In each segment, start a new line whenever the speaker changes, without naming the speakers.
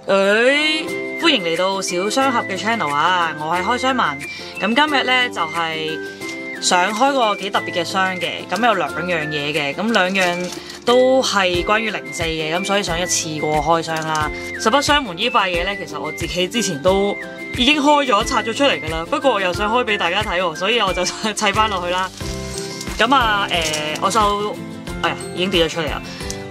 歡迎嚟到小雙俠嘅 channel 啊！我係開箱文，咁今日呢，就係想開個幾特別嘅箱嘅，咁有2樣嘢嘅，咁2樣都係關於04嘅，咁所以想一次過開箱啦。實不相瞞，呢塊嘢呢，其實我自己之前都已經開咗拆咗出嚟噶啦，不過我又想開俾大家睇喎，所以我就砌翻落去啦。咁啊，我就已經跌咗出嚟啦。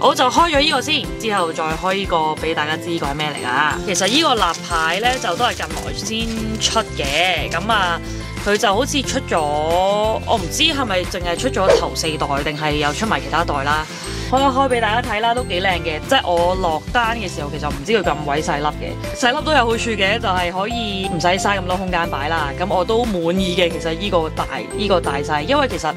我就開咗呢個先，之後再開呢個俾大家知呢個係咩嚟㗎。其實呢個立牌呢，就都係近來先出嘅，咁啊佢就好似出咗，我唔知係咪淨係出咗頭4代定係又出埋其他代啦。開俾大家睇啦，都幾靚嘅。即係我落單嘅時候，其實唔知佢咁鬼細粒嘅，細粒都有好處嘅，就係可以唔使嘥咁多空間擺啦。咁我都滿意嘅。其實呢個大細，因為其實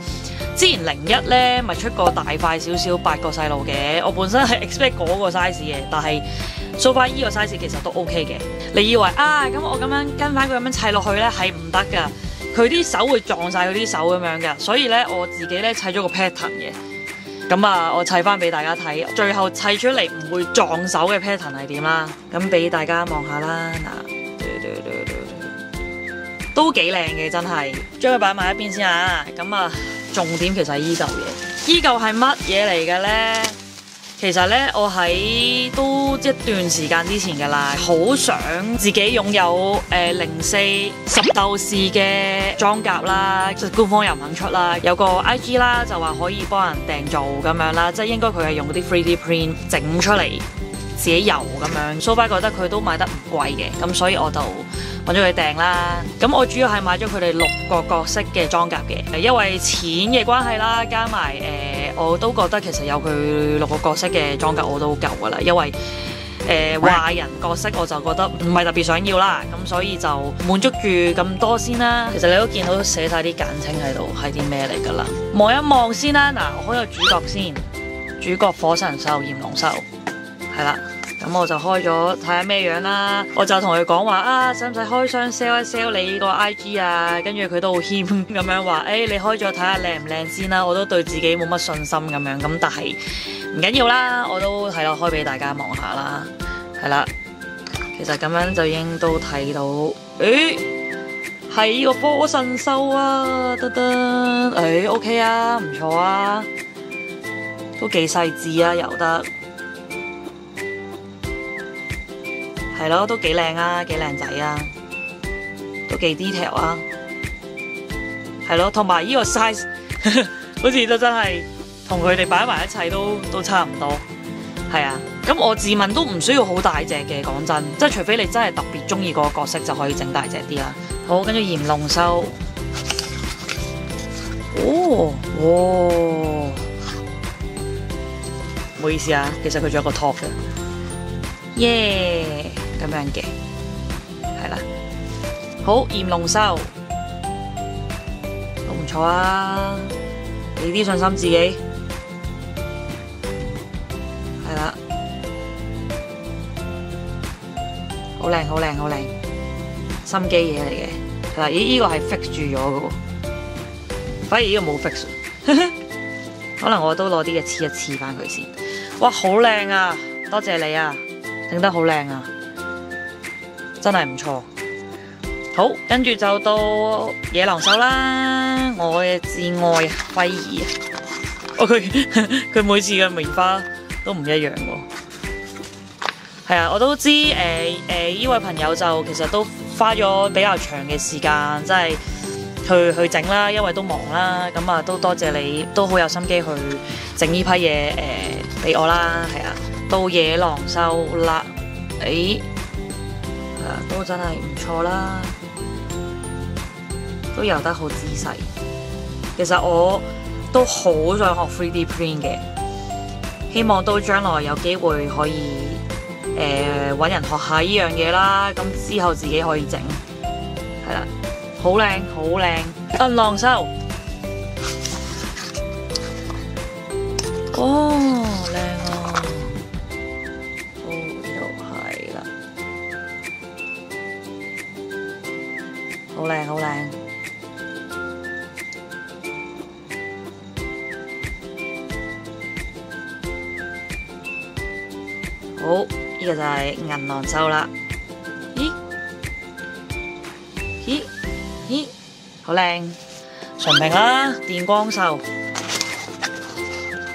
之前01呢咪出過大塊少少8個細路嘅，我本身係 expect 嗰個 size 嘅，但係 so far 呢個 size 其實都 OK 嘅。你以為咁我咁樣跟翻佢咁樣砌落去呢係唔得㗎，佢啲手會撞晒佢啲手咁樣㗎，所以呢，我自己呢砌咗個 pattern 嘅。咁啊，我砌翻俾大家睇，最後砌出嚟唔會撞手嘅 pattern 係點啦？咁俾大家望下啦，都幾靚嘅，真係。將佢擺埋一邊先啊！咁啊，重點其實係依嚿嘢，依嚿係乜嘢嚟嘅呢？其實呢，我喺都一段時間之前㗎啦，好想自己擁有04十鬥士嘅裝甲啦，官方又唔肯出啦，有個 IG 啦就話可以幫人訂做咁樣啦，即係應該佢係用嗰啲 3D print 整出嚟自己油咁樣。So far覺得佢都賣得唔貴嘅，咁所以我就揾咗佢訂啦。咁我主要係買咗佢哋6個角色嘅裝甲嘅，因為錢嘅關係啦，加埋我都覺得其實有佢6個角色嘅裝甲我都夠㗎啦，因為壞人角色我就覺得唔係特別想要啦，咁所以就滿足住咁多先啦。其實你都見到寫晒啲簡稱喺度，係啲咩嚟㗎啦？望一望先啦，嗱，我開個主角先，主角火神獸炎龍獸，係啦。咁我就開咗睇下咩樣啦，我就同佢講話使唔使開箱 sell 一 sell 你個 IG 啊？跟住佢都好謙咁樣話，你開咗睇下靚唔靚先啦。我都對自己冇乜信心咁樣，咁但係唔緊要啦，我都係咯開俾大家望下啦，係啦。其實咁樣就已經都睇到，係呢個火神獸啊，OK 啊，唔錯啊，都幾細緻啊，游得。係咯，都幾靚啊，幾靚仔啊，都幾 detail 啊，係咯，同埋呢個 size 好似都真係同佢哋擺埋一齊都差唔多，係啊。咁我自問都唔需要好大隻嘅，講真，即係除非你真係特別中意個角色就可以整大隻啲啦。好，跟住炎龍獸，唔好意思啊，其實佢仲有個 top 嘅，耶！咁樣嘅，係啦，好，炎龍獸都唔錯啊，俾啲信心自己，係啦，好靚好靚好靚，心機嘢嚟嘅，係啦，呢個係 fix 住咗嘅喎，反而呢個冇 fix， 可能我都攞啲嘢黐一黐翻佢先。哇，好靚啊，多謝你啊，整得好靚啊！真係唔錯，好，跟住就到野狼獸啦，我嘅摯愛輝兒啊，佢每次嘅棉花都唔一樣喎，係啊，我都知呢位朋友就其實都花咗比較長嘅時間，即係去整啦，因為都忙啦，咁啊都多謝你，都好有心機去整呢批嘢俾我啦，係啊，到野狼獸啦，都真係唔錯啦，都游得好仔細。其實我都好想學 3D print 嘅，希望都將來有機會可以搵人學下呢樣嘢啦。咁之後自己可以整，係啦，好靚好靚。銀狼獸，靚啊！好靚好靚，好呢個就係銀狼獸啦。咦，好靚，純平啦，電光獸。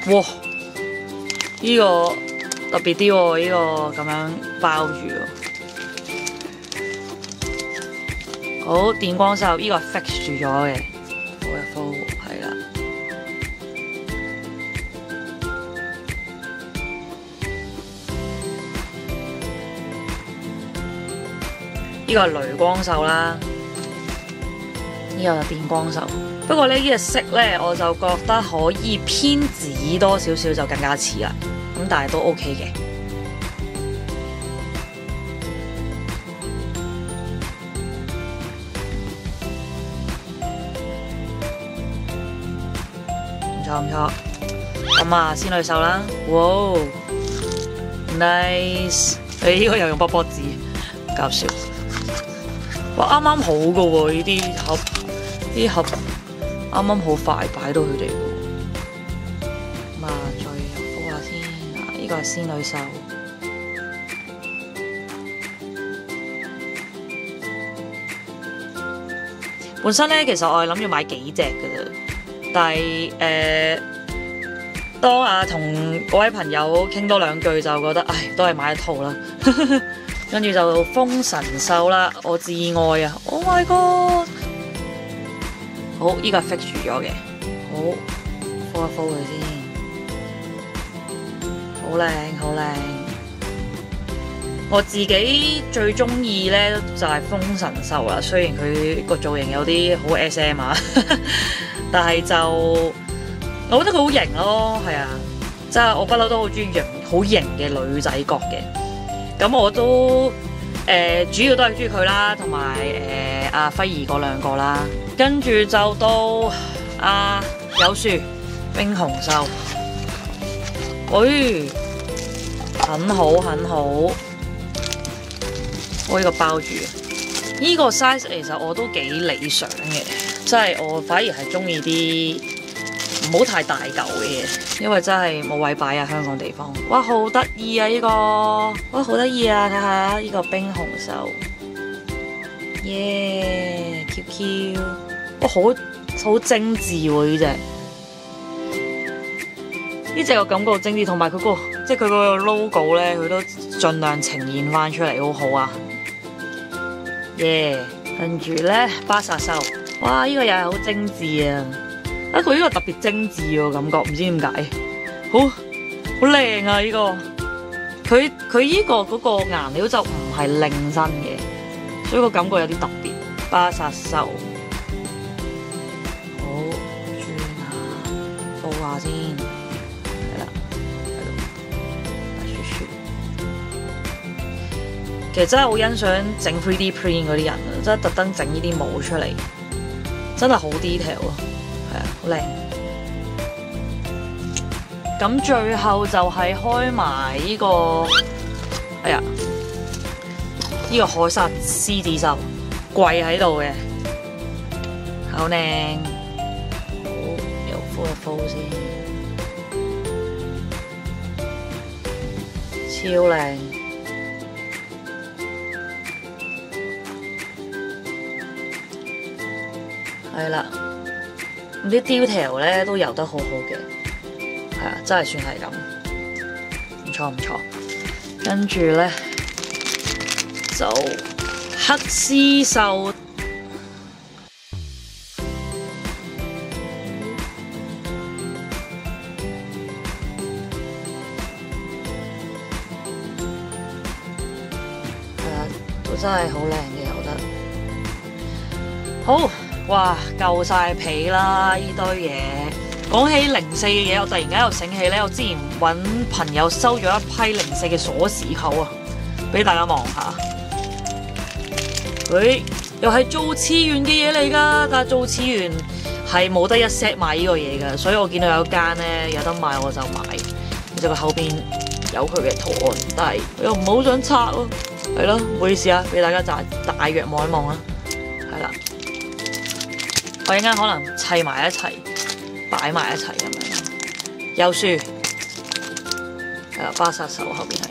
哇，呢個特別啲喎，呢個咁樣包住喎。好，電光獸呢個係 fix 住咗嘅，full 係啦。呢個係雷光獸啦，呢個就電光獸。不過呢隻色咧，我就覺得可以偏紫多少少就更加似啦。咁但係都 OK 嘅。唔錯。咁啊，仙女獸啦，哇 ，nice！ 你呢個又用波波紙，搞笑。哇，啱啱好噶喎，呢啲盒啱啱好快擺到佢哋喎。咁啊，再鋪下先。嗱，呢個係仙女獸。本身咧，其實我係諗住買幾隻噶啫。但係當同嗰位朋友傾多兩句就覺得，唉，都係買一套啦。跟住就風神獸啦，我至愛啊 ！Oh my god！ 好，呢個係 fix 住咗嘅，好 fold 一 fold 佢先，好靚。我自己最中意咧就係風神獸啦，雖然佢個造型有啲好 SM 啊。但係就，我覺得佢好型咯，係啊，即係我不嬲都好中意好型嘅女仔角嘅。咁我都主要都係中意佢啦，同埋阿輝兒嗰兩個啦。跟住就到有樹冰紅獸，很好。我呢個包住，呢個 size 其實我都幾理想嘅。即係我反而係中意啲唔好太大嚿嘅嘢，因為真係冇位擺啊，香港地方。哇，好得意啊呢個！哇，好得意啊！睇下呢個冰紅獸，耶 ，QQ， 哇，好精緻喎呢隻！呢隻個感覺精緻，同埋佢個即係佢個 logo 咧，佢都盡量呈現翻出嚟，好好啊！耶，跟住咧巴薩獸。哇！呢個又係好精緻啊！佢呢個特別精緻喎，感覺唔知點解，好靚啊！呢個佢呢個嗰個顏料就唔係令身嘅，所以個感覺有啲特別。巴薩獸，好轉下，鋪下先，係啦，大雪。其實真係好欣賞整 3D print 嗰啲人啊，真係特登整呢啲帽出嚟。真係好 detail 啊，係啊，好靚。咁最後就係開埋呢個，哎呀，呢個凱撒獅子獸跪喺度嘅，好靚。好，又敷一敷先，超靚。係啦，啲 detail 咧都油得好好嘅，係啊，真係算係咁，唔錯。跟住咧就黑絲獸，係啊，都真係好靚嘅，我覺得好。哇，夠晒皮啦！呢堆嘢，講起04嘅嘢，我突然間又醒起咧，我之前揾朋友收咗一批04嘅鎖匙扣啊，俾大家望下。佢又係做次元嘅嘢嚟㗎，但係做次元係冇得一 set 買呢個嘢㗎，所以我見到有間咧有得買我就買。其實佢後邊有佢嘅圖案，但係我又唔好想拆咯，係咯，唔好意思啊，俾大家大約望一望啦，係啦。我陣間可能砌埋一齊，擺埋一齊咁樣。有樹，係啦，巴薩獸後邊係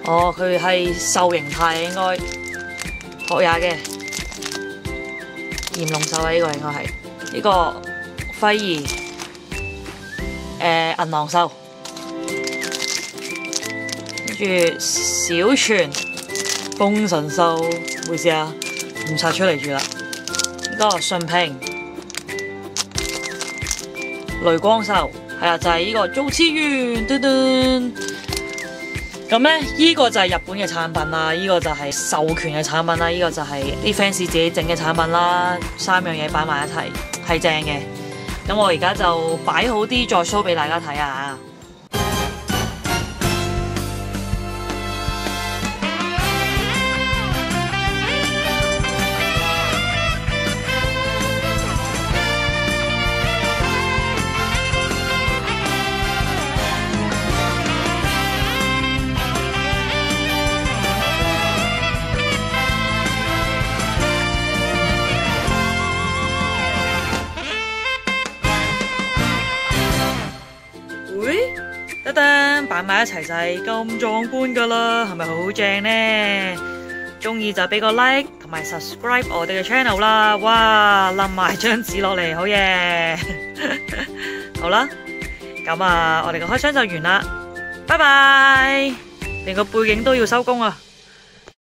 哦，佢係獸形態應該學也嘅炎龍獸啊，呢個應該係呢個輝兒銀狼獸，跟住小泉風神獸，唔好意思啊，唔拆出嚟住啦。呢個順平雷光獸，係啊，就係呢個造次元嘟嘟。咁咧，呢個就係日本嘅產品啦，呢個就係授權嘅產品啦，呢個就係啲 fans 自己整嘅產品啦，三樣嘢擺埋一齊係正嘅。咁我而家就擺好啲再 show 俾大家睇下。噔噔，擺埋一齊就係咁壯觀噶啦，係咪好正呢？中意就俾個 like 同埋 subscribe 我哋嘅 channel 啦！哇，冧埋張紙落嚟，好嘢！好啦，咁啊，我哋個開箱就完啦，拜拜！連個背景都要收工啊！